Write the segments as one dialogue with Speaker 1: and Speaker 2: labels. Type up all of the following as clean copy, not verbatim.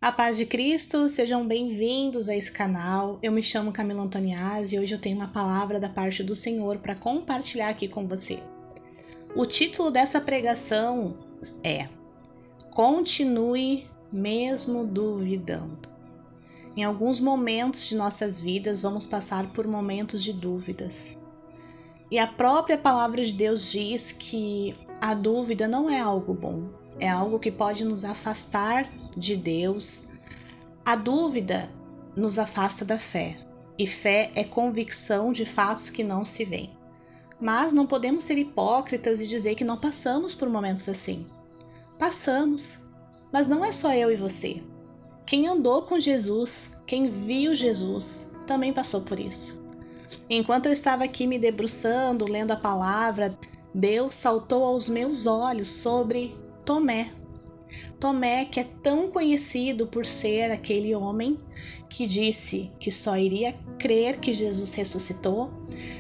Speaker 1: A paz de Cristo, sejam bem-vindos a esse canal. Eu me chamo Camila Antoniazzi e hoje eu tenho uma palavra da parte do Senhor para compartilhar aqui com você. O título dessa pregação é Continue mesmo duvidando. Em alguns momentos de nossas vidas vamos passar por momentos de dúvidas. E a própria palavra de Deus diz que a dúvida não é algo bom, é algo que pode nos afastar de Deus. A dúvida nos afasta da fé, e fé é convicção de fatos que não se veem. Mas não podemos ser hipócritas e dizer que não passamos por momentos assim. Passamos, mas não é só eu e você. Quem andou com Jesus, quem viu Jesus, também passou por isso. Enquanto eu estava aqui me debruçando, lendo a palavra, Deus saltou aos meus olhos sobre Tomé. Tomé, que é tão conhecido por ser aquele homem que disse que só iria crer que Jesus ressuscitou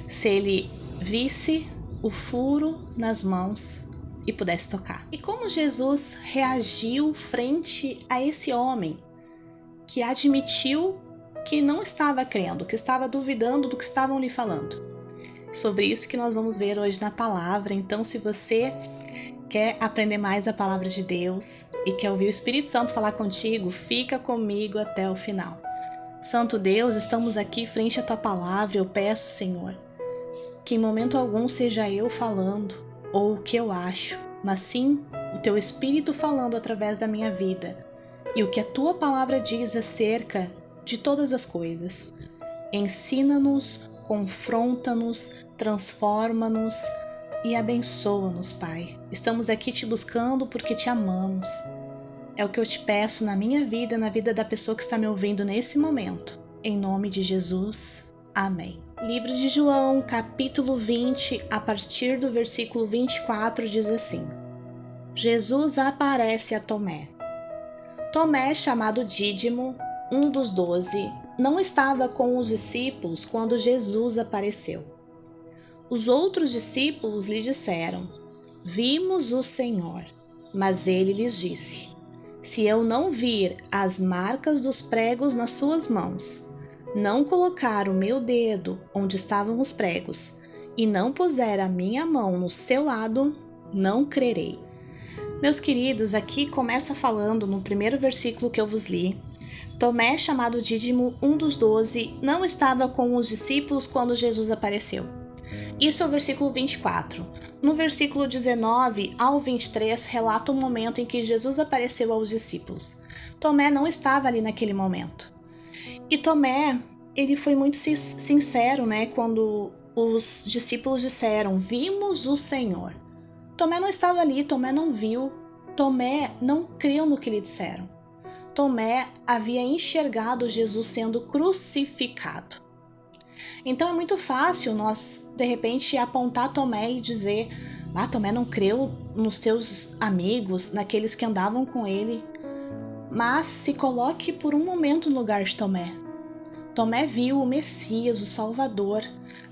Speaker 1: se ele visse o furo nas mãos e pudesse tocar. E como Jesus reagiu frente a esse homem que admitiu que não estava crendo, que estava duvidando do que estavam lhe falando? Sobre isso que nós vamos ver hoje na palavra. Então, se você quer aprender mais a palavra de Deus e quer ouvir o Espírito Santo falar contigo, fica comigo até o final. Santo Deus, estamos aqui frente à tua palavra. Eu peço, Senhor, que em momento algum seja eu falando ou o que eu acho, mas sim o teu Espírito falando através da minha vida e o que a tua palavra diz acerca de todas as coisas. Ensina-nos, confronta-nos, transforma-nos e abençoa-nos, Pai. Estamos aqui te buscando porque te amamos. É o que eu te peço na minha vida, na vida da pessoa que está me ouvindo nesse momento. Em nome de Jesus. Amém. Livro de João, capítulo 20, a partir do versículo 24, diz assim: Jesus aparece a Tomé. Tomé, chamado Dídimo, um dos 12, não estava com os discípulos quando Jesus apareceu. Os outros discípulos lhe disseram: Vimos o Senhor. Mas ele lhes disse: Se eu não vir as marcas dos pregos nas suas mãos, não colocar o meu dedo onde estavam os pregos, e não puser a minha mão no seu lado, não crerei. Meus queridos, aqui começa falando no primeiro versículo que eu vos li. Tomé, chamado Dídimo, um dos 12, não estava com os discípulos quando Jesus apareceu. Isso é o versículo 24. No versículo 19 ao 23, relata o momento em que Jesus apareceu aos discípulos. Tomé não estava ali naquele momento. E Tomé, ele foi muito sincero, quando os discípulos disseram: Vimos o Senhor. Tomé não estava ali, Tomé não viu, Tomé não creu no que lhe disseram. Tomé havia enxergado Jesus sendo crucificado. Então é muito fácil nós, de repente, apontar Tomé e dizer: Tomé não creu nos seus amigos, naqueles que andavam com ele. Mas se coloque por um momento no lugar de Tomé. Tomé viu o Messias, o Salvador,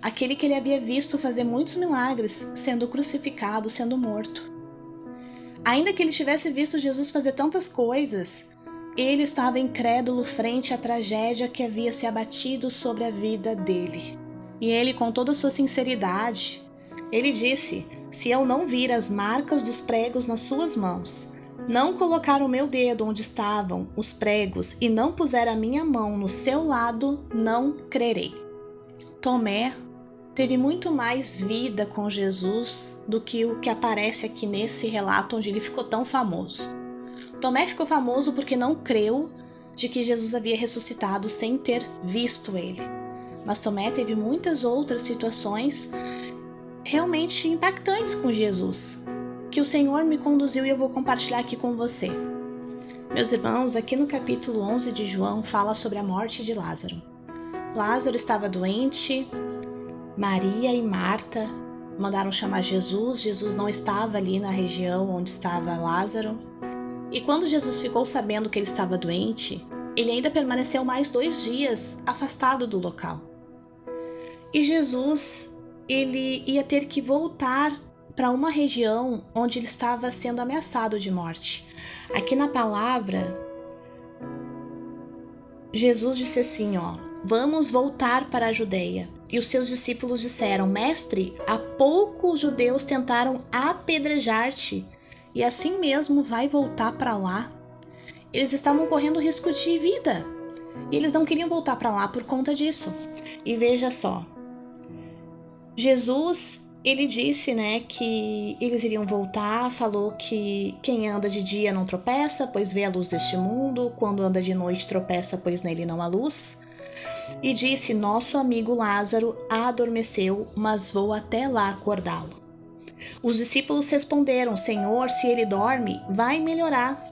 Speaker 1: aquele que ele havia visto fazer muitos milagres, sendo crucificado, sendo morto. Ainda que ele tivesse visto Jesus fazer tantas coisas, ele estava incrédulo frente à tragédia que havia se abatido sobre a vida dele. E ele, com toda a sua sinceridade, ele disse: Se eu não vir as marcas dos pregos nas suas mãos, não colocar o meu dedo onde estavam os pregos e não puser a minha mão no seu lado, não crerei. Tomé teve muito mais vida com Jesus do que o que aparece aqui nesse relato onde ele ficou tão famoso. Tomé ficou famoso porque não creu de que Jesus havia ressuscitado sem ter visto ele. Mas Tomé teve muitas outras situações realmente impactantes com Jesus, que o Senhor me conduziu e eu vou compartilhar aqui com você. Meus irmãos, aqui no capítulo 11 de João fala sobre a morte de Lázaro. Lázaro estava doente, Maria e Marta mandaram chamar Jesus. Jesus não estava ali na região onde estava Lázaro. E quando Jesus ficou sabendo que ele estava doente, ele ainda permaneceu mais 2 dias afastado do local. E Jesus, ele ia ter que voltar para uma região onde ele estava sendo ameaçado de morte. Aqui na palavra, Jesus disse assim, vamos voltar para a Judeia. E os seus discípulos disseram, mestre, há pouco os judeus tentaram apedrejar-te, e assim mesmo vai voltar para lá? Eles estavam correndo risco de vida, e eles não queriam voltar para lá por conta disso. E veja só, Jesus, ele disse, que eles iriam voltar, falou que quem anda de dia não tropeça, pois vê a luz deste mundo, quando anda de noite tropeça, pois nele não há luz. E disse, nosso amigo Lázaro adormeceu, mas vou até lá acordá-lo. Os discípulos responderam, Senhor, se ele dorme, vai melhorar.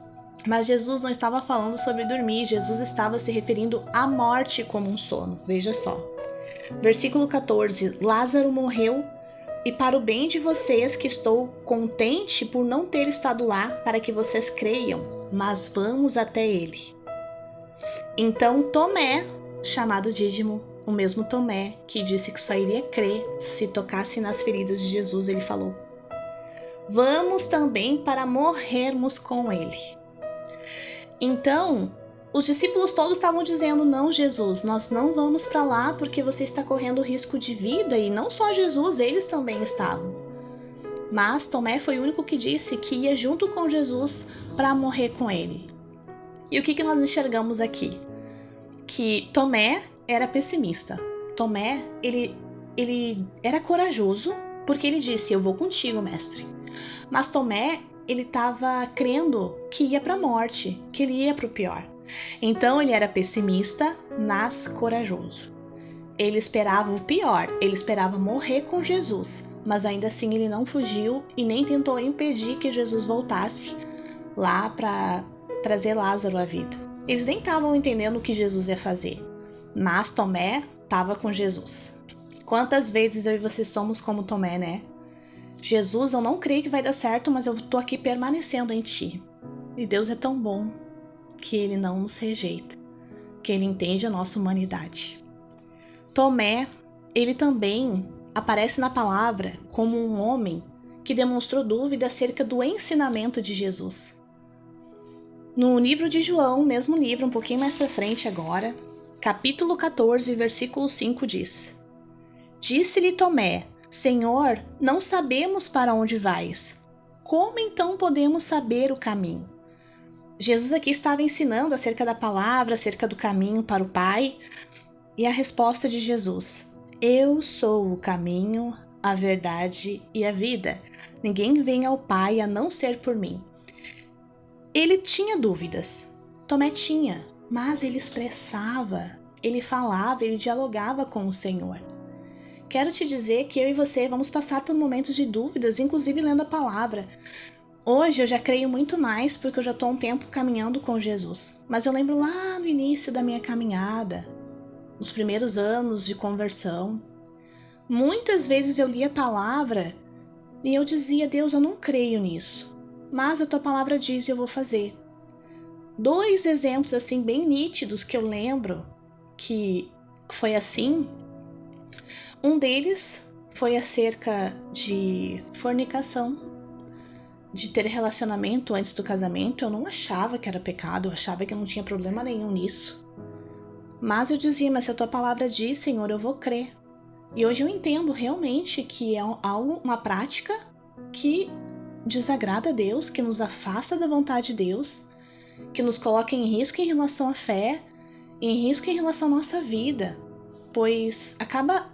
Speaker 1: Mas Jesus não estava falando sobre dormir, Jesus estava se referindo à morte como um sono. Veja só. Versículo 14, Lázaro morreu, e para o bem de vocês que estou contente por não ter estado lá, para que vocês creiam, mas vamos até ele. Então Tomé, chamado Dídimo, o mesmo Tomé que disse que só iria crer se tocasse nas feridas de Jesus, ele falou, vamos também para morrermos com ele. Então, os discípulos todos estavam dizendo, não, Jesus, nós não vamos para lá porque você está correndo risco de vida, e não só Jesus, eles também estavam. Mas Tomé foi o único que disse que ia junto com Jesus para morrer com ele. E o que nós enxergamos aqui? Que Tomé era pessimista. Tomé, ele era corajoso porque ele disse, eu vou contigo, mestre. Mas Tomé, ele estava crendo que ia para a morte, que ele ia para o pior. Então ele era pessimista, mas corajoso. Ele esperava o pior, ele esperava morrer com Jesus, mas ainda assim ele não fugiu e nem tentou impedir que Jesus voltasse lá para trazer Lázaro à vida. Eles nem estavam entendendo o que Jesus ia fazer, mas Tomé estava com Jesus. Quantas vezes eu e você somos como Tomé, Jesus, eu não creio que vai dar certo, mas eu tô aqui permanecendo em ti. E Deus é tão bom que ele não nos rejeita, que ele entende a nossa humanidade. Tomé, ele também aparece na palavra como um homem que demonstrou dúvida acerca do ensinamento de Jesus. No livro de João, mesmo livro, um pouquinho mais para frente agora, capítulo 14, versículo 5 diz, disse-lhe Tomé, Senhor, não sabemos para onde vais. Como então podemos saber o caminho? Jesus aqui estava ensinando acerca da palavra, acerca do caminho para o Pai. E a resposta de Jesus, eu sou o caminho, a verdade e a vida. Ninguém vem ao Pai a não ser por mim. Ele tinha dúvidas, Tomé tinha, mas ele expressava, ele falava, ele dialogava com o Senhor. Quero te dizer que eu e você vamos passar por momentos de dúvidas, inclusive lendo a palavra. Hoje eu já creio muito mais porque eu já estou um tempo caminhando com Jesus. Mas eu lembro lá no início da minha caminhada, nos primeiros anos de conversão, muitas vezes eu lia a palavra e eu dizia, Deus, eu não creio nisso. Mas a tua palavra diz e eu vou fazer. 2 exemplos assim bem nítidos que eu lembro que foi assim. Um deles foi acerca de fornicação, de ter relacionamento antes do casamento. Eu não achava que era pecado, eu achava que não tinha problema nenhum nisso. Mas eu dizia, mas se a tua palavra diz, Senhor, eu vou crer. E hoje eu entendo realmente que é algo, uma prática que desagrada a Deus, que nos afasta da vontade de Deus, que nos coloca em risco em relação à fé, em risco em relação à nossa vida, pois acaba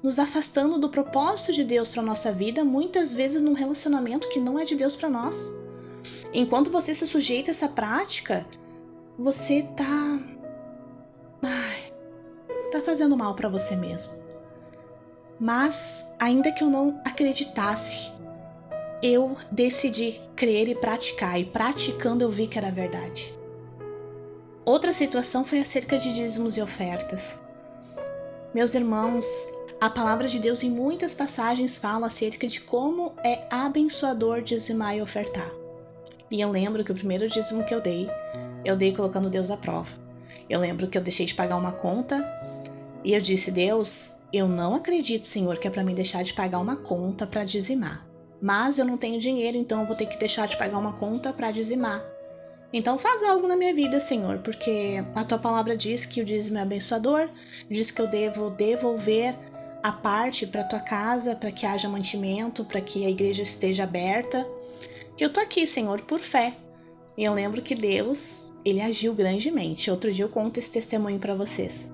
Speaker 1: nos afastando do propósito de Deus para a nossa vida, muitas vezes num relacionamento que não é de Deus para nós. Enquanto você se sujeita a essa prática, você tá fazendo mal para você mesmo. Mas, ainda que eu não acreditasse, eu decidi crer e praticar, e praticando eu vi que era verdade. Outra situação foi acerca de dízimos e ofertas. Meus irmãos, a palavra de Deus em muitas passagens fala acerca de como é abençoador dizimar e ofertar. E eu lembro que o primeiro dízimo que eu dei colocando Deus à prova. Eu lembro que eu deixei de pagar uma conta e eu disse, Deus, eu não acredito, Senhor, que é para mim deixar de pagar uma conta para dizimar. Mas eu não tenho dinheiro, então eu vou ter que deixar de pagar uma conta para dizimar. Então faz algo na minha vida, Senhor, porque a tua palavra diz que o dízimo é abençoador, diz que eu devo devolver a parte para tua casa, para que haja mantimento, para que a igreja esteja aberta. Que eu tô aqui, Senhor, por fé. E eu lembro que Deus, ele agiu grandemente. Outro dia eu conto esse testemunho para vocês.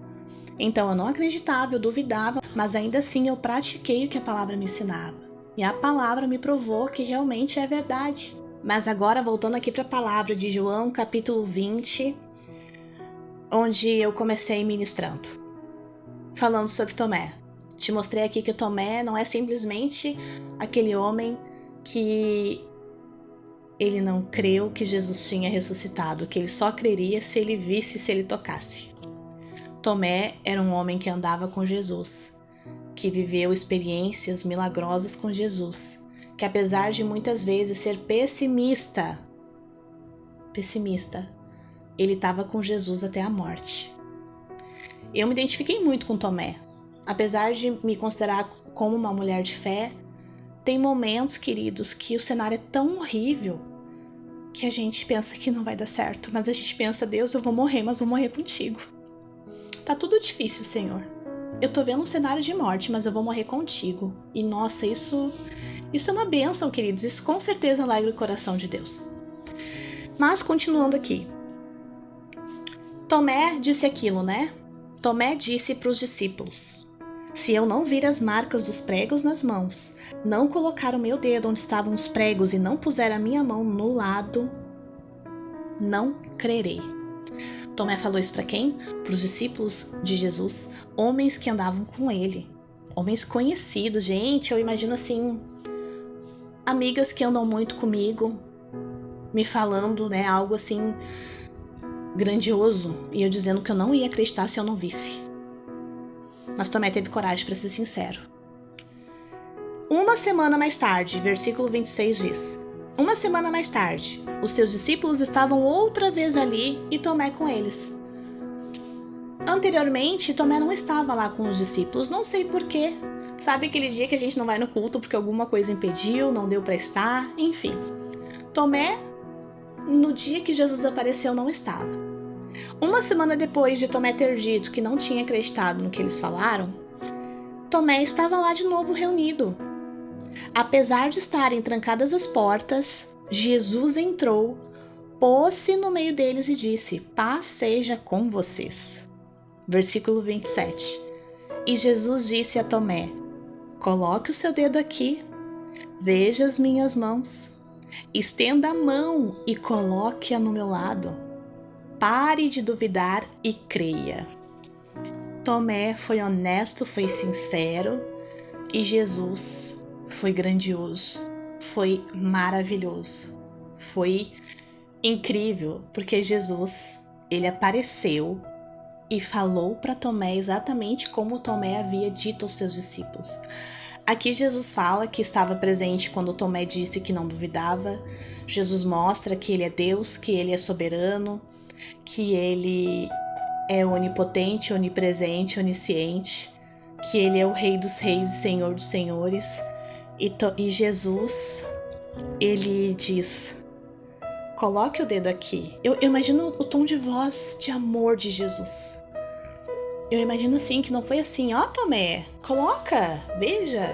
Speaker 1: Então eu não acreditava, eu duvidava, mas ainda assim eu pratiquei o que a palavra me ensinava. E a palavra me provou que realmente é verdade. Mas agora, voltando aqui para a palavra de João, capítulo 20, onde eu comecei ministrando, falando sobre Tomé. Te mostrei aqui que Tomé não é simplesmente aquele homem que ele não creu que Jesus tinha ressuscitado, que ele só creria se ele visse, se ele tocasse. Tomé era um homem que andava com Jesus, que viveu experiências milagrosas com Jesus, que apesar de muitas vezes ser pessimista, ele estava com Jesus até a morte. Eu me identifiquei muito com Tomé. Apesar de me considerar como uma mulher de fé, tem momentos, queridos, que o cenário é tão horrível que a gente pensa que não vai dar certo, mas a gente pensa, Deus, eu vou morrer, mas vou morrer contigo. Tá tudo difícil, Senhor. Eu tô vendo um cenário de morte, mas eu vou morrer contigo. E nossa, isso é uma bênção, queridos. Isso com certeza alegra o coração de Deus. Mas continuando aqui. Tomé disse aquilo, né? Tomé disse para os discípulos: se eu não vir as marcas dos pregos nas mãos, não colocar o meu dedo onde estavam os pregos e não puser a minha mão no lado, não crerei. Tomé falou isso para quem? Para os discípulos de Jesus, homens que andavam com ele, homens conhecidos. Gente, eu imagino assim, amigas que andam muito comigo, me falando, né, algo assim grandioso, e eu dizendo que eu não ia acreditar se eu não visse. Mas Tomé teve coragem para ser sincero. Uma semana mais tarde, versículo 26 diz: uma semana mais tarde, os seus discípulos estavam outra vez ali e Tomé com eles. Anteriormente, Tomé não estava lá com os discípulos, não sei porquê. Sabe aquele dia que a gente não vai no culto porque alguma coisa impediu, não deu para estar, enfim. Tomé, no dia que Jesus apareceu, não estava. Uma semana depois de Tomé ter dito que não tinha acreditado no que eles falaram, Tomé estava lá de novo reunido. Apesar de estarem trancadas as portas, Jesus entrou, pôs-se no meio deles e disse: paz seja com vocês. Versículo 27. E Jesus disse a Tomé: coloque o seu dedo aqui, veja as minhas mãos, estenda a mão e coloque-a no meu lado. Pare de duvidar e creia. Tomé foi honesto, foi sincero, e Jesus foi grandioso, foi maravilhoso, foi incrível, porque Jesus, ele apareceu e falou para Tomé exatamente como Tomé havia dito aos seus discípulos. Aqui Jesus fala que estava presente quando Tomé disse que não duvidava. Jesus mostra que ele é Deus, que ele é soberano, que ele é onipotente, onipresente, onisciente, que ele é o Rei dos Reis e Senhor dos Senhores. E Jesus, ele diz: coloque o dedo aqui. Eu imagino o tom de voz de amor de Jesus. Eu imagino assim, que não foi assim: ó, Tomé, coloca, veja.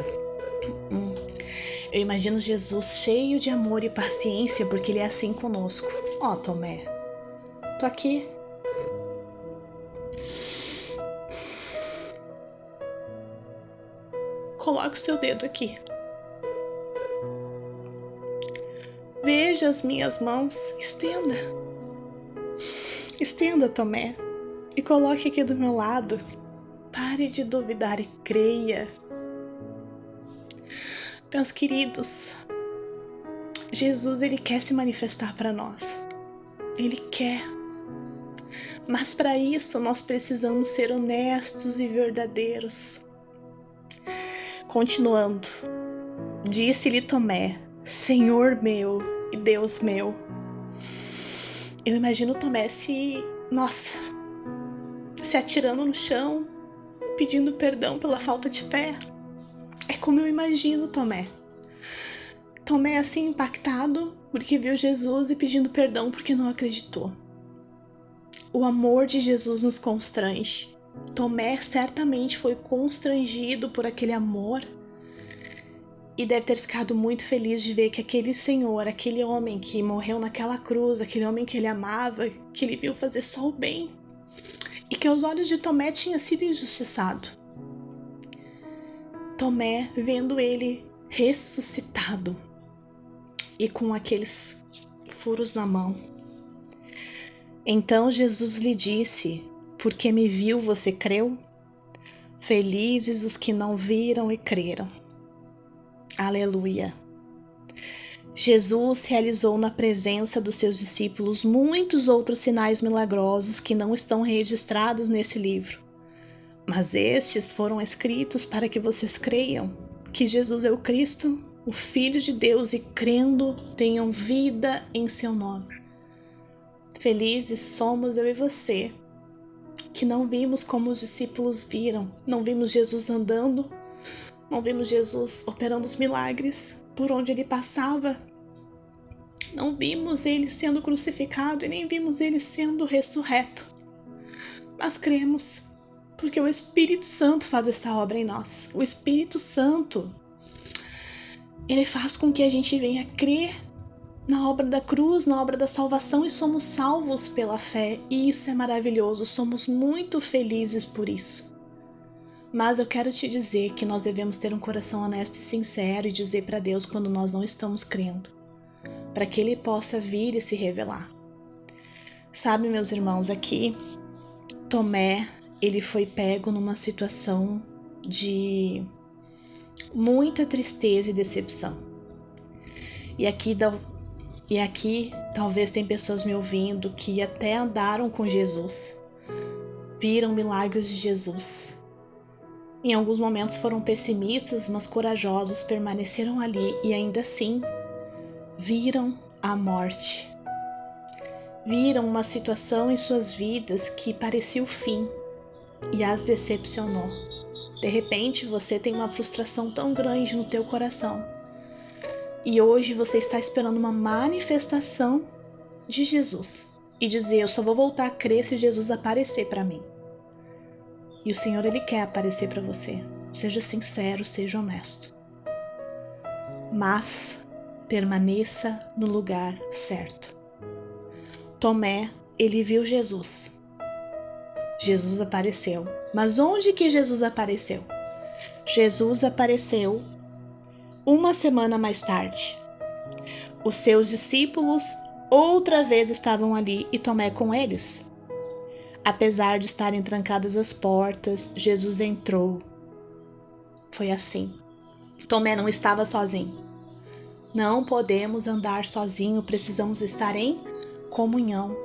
Speaker 1: Eu imagino Jesus cheio de amor e paciência, porque ele é assim conosco. Ó, Tomé, tô aqui. Coloque o seu dedo aqui. Veja as minhas mãos. Estenda. Estenda, Tomé. E coloque aqui do meu lado. Pare de duvidar e creia. Meus queridos, Jesus, ele quer se manifestar para nós. Ele quer. Mas para isso nós precisamos ser honestos e verdadeiros. Continuando, disse-lhe Tomé: Senhor meu e Deus meu. Eu imagino Tomé se atirando no chão, pedindo perdão pela falta de fé. É como eu imagino Tomé. Tomé assim impactado, porque viu Jesus e pedindo perdão porque não acreditou. O amor de Jesus nos constrange. Tomé certamente foi constrangido por aquele amor e deve ter ficado muito feliz de ver que aquele Senhor, aquele homem que morreu naquela cruz, aquele homem que ele amava, que ele viu fazer só o bem, e que aos olhos de Tomé tinha sido injustiçado. Tomé, vendo ele ressuscitado e com aqueles furos na mão. Então Jesus lhe disse: porque me viu, você creu? Felizes os que não viram e creram. Aleluia. Jesus realizou na presença dos seus discípulos muitos outros sinais milagrosos que não estão registrados nesse livro. Mas estes foram escritos para que vocês creiam que Jesus é o Cristo, o Filho de Deus, e crendo tenham vida em seu nome. Felizes somos eu e você, que não vimos como os discípulos viram, não vimos Jesus andando, não vimos Jesus operando os milagres por onde ele passava, não vimos ele sendo crucificado e nem vimos ele sendo ressurreto, mas cremos, porque o Espírito Santo faz essa obra em nós. O Espírito Santo, ele faz com que a gente venha crer na obra da cruz, na obra da salvação, e somos salvos pela fé, e isso é maravilhoso, somos muito felizes por isso. Mas eu quero te dizer que nós devemos ter um coração honesto e sincero e dizer para Deus quando nós não estamos crendo, para que Ele possa vir e se revelar. Sabe, meus irmãos, aqui Tomé, ele foi pego numa situação de muita tristeza e decepção. E aqui talvez tem pessoas me ouvindo que até andaram com Jesus, viram milagres de Jesus. Em alguns momentos foram pessimistas, mas corajosos, permaneceram ali e ainda assim viram a morte. Viram uma situação em suas vidas que parecia o fim e as decepcionou. De repente você tem uma frustração tão grande no teu coração. E hoje você está esperando uma manifestação de Jesus. E dizer, eu só vou voltar a crer se Jesus aparecer para mim. E o Senhor, Ele quer aparecer para você. Seja sincero, seja honesto. Mas permaneça no lugar certo. Tomé, ele viu Jesus. Jesus apareceu. Mas onde que Jesus apareceu? Jesus apareceu uma semana mais tarde. Os seus discípulos outra vez estavam ali e Tomé com eles. Apesar de estarem trancadas as portas, Jesus entrou. Foi assim. Tomé não estava sozinho. Não podemos andar sozinho, precisamos estar em comunhão.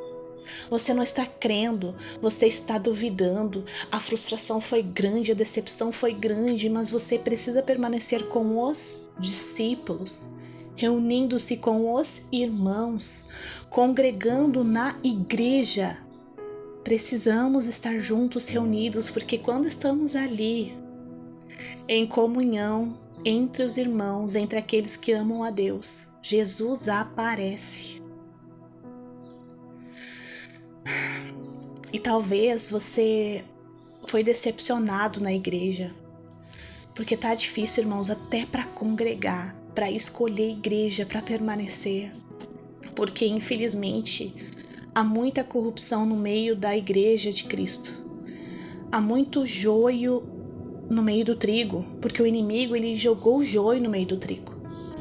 Speaker 1: Você não está crendo, você está duvidando, a frustração foi grande, a decepção foi grande, mas você precisa permanecer com os discípulos, reunindo-se com os irmãos, congregando na igreja. Precisamos estar juntos, reunidos, porque quando estamos ali, em comunhão, entre os irmãos, entre aqueles que amam a Deus, Jesus aparece. E talvez você foi decepcionado na igreja, porque tá difícil, irmãos, até para congregar, para escolher igreja, para permanecer, porque infelizmente há muita corrupção no meio da igreja de Cristo. Há muito joio no meio do trigo, porque o inimigo ele jogou o joio no meio do trigo.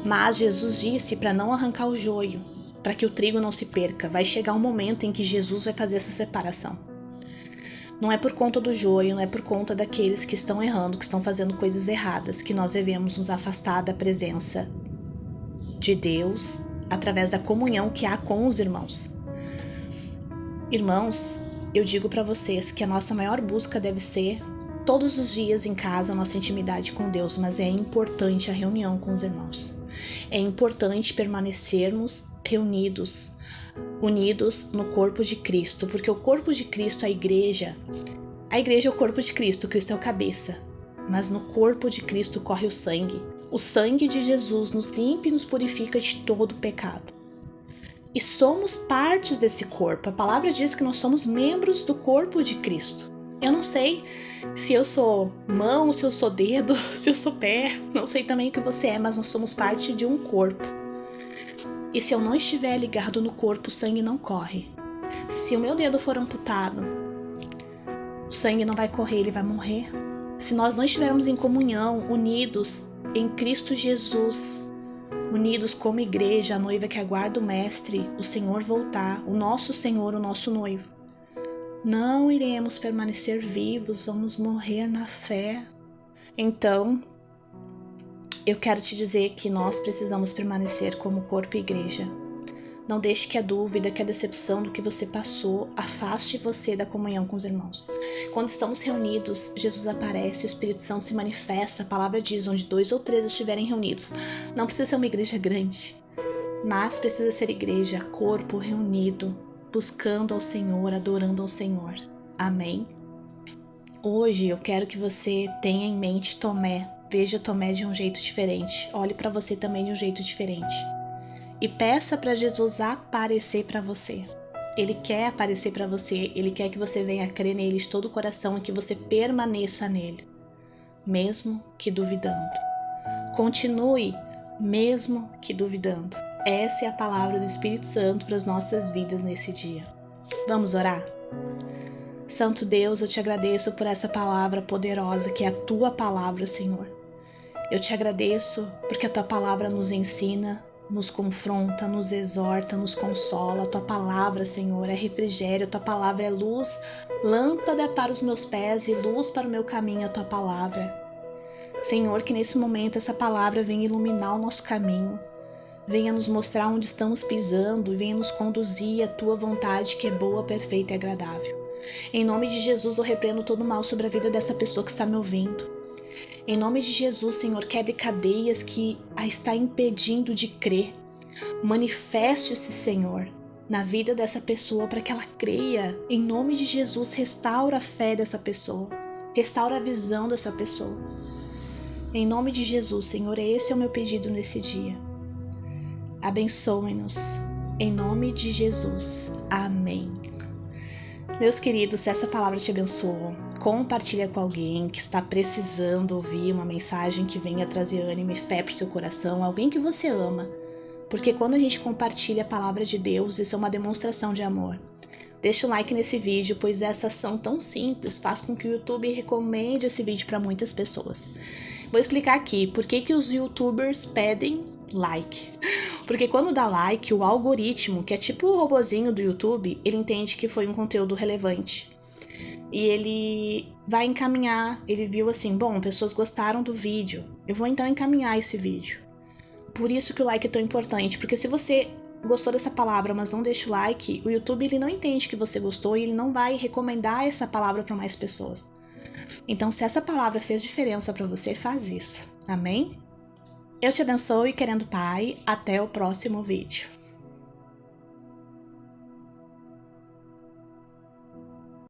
Speaker 1: Mas Jesus disse para não arrancar o joio, para que o trigo não se perca. Vai chegar um momento em que Jesus vai fazer essa separação. Não é por conta do joio, não é por conta daqueles que estão errando, que estão fazendo coisas erradas, que nós devemos nos afastar da presença de Deus através da comunhão que há com os irmãos. Irmãos, eu digo para vocês que a nossa maior busca deve ser todos os dias em casa, a nossa intimidade com Deus, mas é importante a reunião com os irmãos. É importante permanecermos reunidos, unidos no corpo de Cristo, porque o corpo de Cristo, a igreja é o corpo de Cristo, Cristo é o cabeça, mas no corpo de Cristo corre o sangue. O sangue de Jesus nos limpa e nos purifica de todo pecado. e somos partes desse corpo. A palavra diz que nós somos membros do corpo de Cristo. Eu não sei se eu sou mão, se eu sou dedo, se eu sou pé, não sei também o que você é, mas nós somos parte de um corpo. E se eu não estiver ligado no corpo, o sangue não corre. Se o meu dedo for amputado, o sangue não vai correr, ele vai morrer. Se nós não estivermos em comunhão, unidos em Cristo Jesus, unidos como igreja, a noiva que aguarda o Mestre, o Senhor voltar, o nosso Senhor, o nosso noivo, não iremos permanecer vivos, vamos morrer na fé. Então, eu quero te dizer que nós precisamos permanecer como corpo e igreja. Não deixe que a dúvida, que a decepção do que você passou afaste você da comunhão com os irmãos. Quando estamos reunidos, Jesus aparece, o Espírito Santo se manifesta. A palavra diz, onde 2 ou 3 estiverem reunidos. Não precisa ser uma igreja grande, mas precisa ser igreja, corpo reunido, buscando ao Senhor, adorando ao Senhor. Amém? Hoje eu quero que você tenha em mente Tomé. Veja Tomé de um jeito diferente. Olhe para você também de um jeito diferente. E peça para Jesus aparecer para você. Ele quer aparecer para você. Ele quer que você venha crer nele de todo o coração e que você permaneça nele, mesmo que duvidando. Continue, mesmo que duvidando. Essa é a palavra do Espírito Santo para as nossas vidas nesse dia. Vamos orar? Santo Deus, eu te agradeço por essa palavra poderosa que é a tua palavra, Senhor. Eu te agradeço porque a tua palavra nos ensina, nos confronta, nos exorta, nos consola. A tua palavra, Senhor, é refrigério, a tua palavra é luz, lâmpada para os meus pés e luz para o meu caminho, a tua palavra. Senhor, que nesse momento essa palavra venha iluminar o nosso caminho, venha nos mostrar onde estamos pisando e venha nos conduzir à tua vontade que é boa, perfeita e agradável. Em nome de Jesus, eu repreendo todo mal sobre a vida dessa pessoa que está me ouvindo. Em nome de Jesus, Senhor, quebre cadeias que a está impedindo de crer. Manifeste-se, Senhor, na vida dessa pessoa para que ela creia. Em nome de Jesus, restaura a fé dessa pessoa. Restaura a visão dessa pessoa. Em nome de Jesus, Senhor, esse é o meu pedido nesse dia. Abençoe-nos. Em nome de Jesus. Amém. Meus queridos, se essa palavra te abençoou, compartilha com alguém que está precisando ouvir uma mensagem que venha trazer ânimo e fé para o seu coração, alguém que você ama. Porque quando a gente compartilha a palavra de Deus, isso é uma demonstração de amor. Deixa o like nesse vídeo, pois essa ação tão simples faz com que o YouTube recomende esse vídeo para muitas pessoas. Vou explicar aqui por que os youtubers pedem like. Porque quando dá like, o algoritmo, que é tipo o robozinho do YouTube, ele entende que foi um conteúdo relevante. E ele vai encaminhar, ele viu assim, bom, pessoas gostaram do vídeo, eu vou então encaminhar esse vídeo. Por isso que o like é tão importante, porque se você gostou dessa palavra, mas não deixa o like, o YouTube ele não entende que você gostou e ele não vai recomendar essa palavra para mais pessoas. Então, se essa palavra fez diferença para você, faz isso. Amém? Eu te abençoo e querendo Pai, até o próximo vídeo.